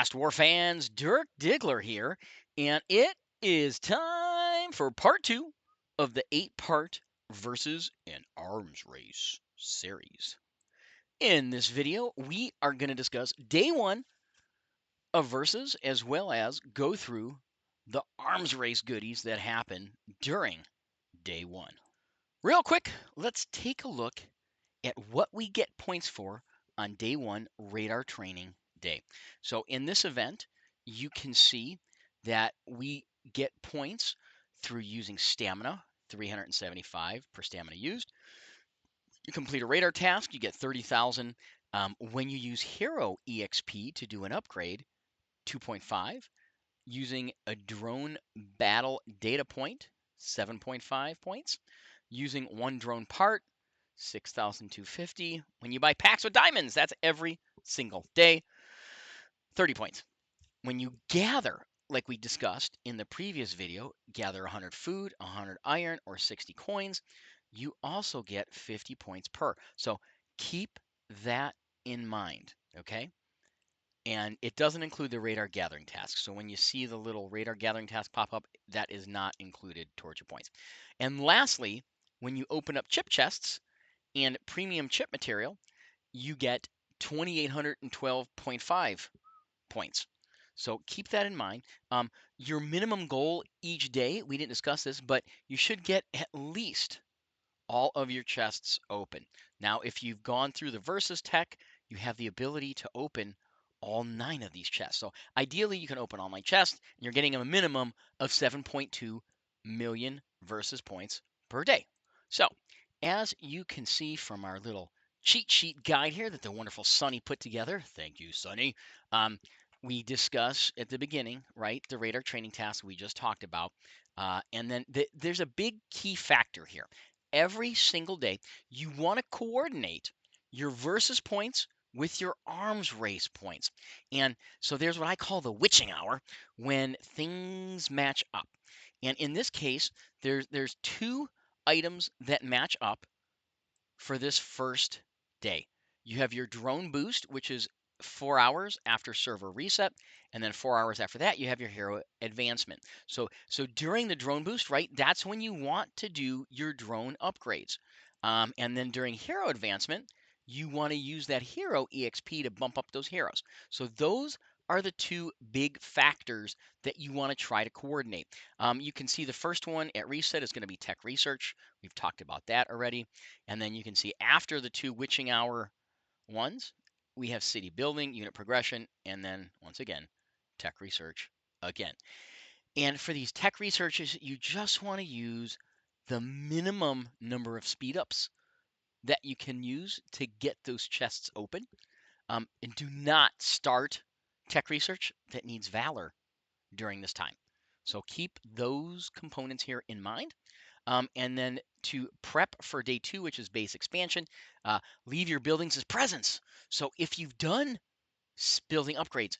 Last War fans, Dirk Diggler here, and it is time for part 2 of the 8-part Versus an Arms Race series. In this video, we are going to discuss day 1 of Versus as well as go through the arms race goodies that happen during day 1. Real quick, let's take a look at what we get points for on day 1 radar training day. So in this event, you can see that we get points through using stamina, 375 per stamina used. You complete a radar task, you get 30,000. When you use hero EXP to do an upgrade, 2.5. Using a drone battle data point, 7.5 points. Using one drone part, 6,250. When you buy packs with diamonds, that's every single day, 30 points. When you gather, like we discussed in the previous video, gather 100 food, 100 iron, or 60 coins, you also get 50 points per. So keep that in mind, okay? And it doesn't include the radar gathering task. So when you see the little radar gathering task pop up, that is not included towards your points. And lastly, when you open up chip chests and premium chip material, you get 2,812.5 points. So keep that in mind. Your minimum goal each day, we didn't discuss this, but you should get at least all of your chests open. Now, if you've gone through the Versus tech, you have the ability to open all 9 of these chests. So ideally, you can open all 9 chests, and you're getting a minimum of 7.2 million Versus points per day. So as you can see from our little cheat sheet guide here that the wonderful Sunny put together, thank you, Sunny, we discuss at the beginning, right, the radar training task we just talked about. And then there's a big key factor here. Every single day, you want to coordinate your Versus points with your arms race points. And so there's what I call the witching hour when things match up. And in this case, there's 2 items that match up for this first day. You have your drone boost, which is 4 hours after server reset, and then 4 hours after that, you have your hero advancement. So during the drone boost, right, that's when you want to do your drone upgrades. And then during hero advancement, you want to use that hero EXP to bump up those heroes. So those are the 2 big factors that you want to try to coordinate. You can see the first one at reset is going to be tech research. We've talked about that already. And then you can see after the 2 witching hour ones, we have city building, unit progression, and then once again, tech research again. And for these tech researches, you just want to use the minimum number of speed ups that you can use to get those chests open. And do not start tech research that needs valor during this time. So keep those components here in mind. And then to prep for day 2, which is base expansion, leave your buildings as presents. So if you've done building upgrades,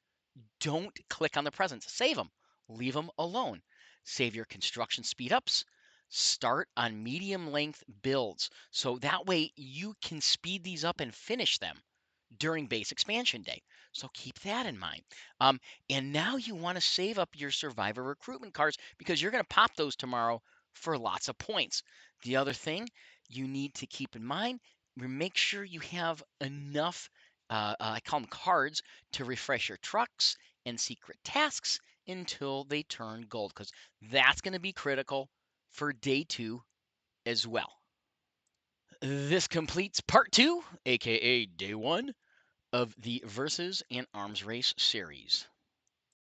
don't click on the presents. Save them. Leave them alone. Save your construction speed ups. Start on medium length builds. So that way you can speed these up and finish them during base expansion day. So keep that in mind. And now you want to save up your survivor recruitment cards because you're going to pop those tomorrow for lots of points. The other thing you need to keep in mind, make sure you have enough, I call them cards, to refresh your trucks and secret tasks until they turn gold, because that's going to be critical for day 2 as well. This completes part 2, aka day 1, of the Versus and Arms Race series.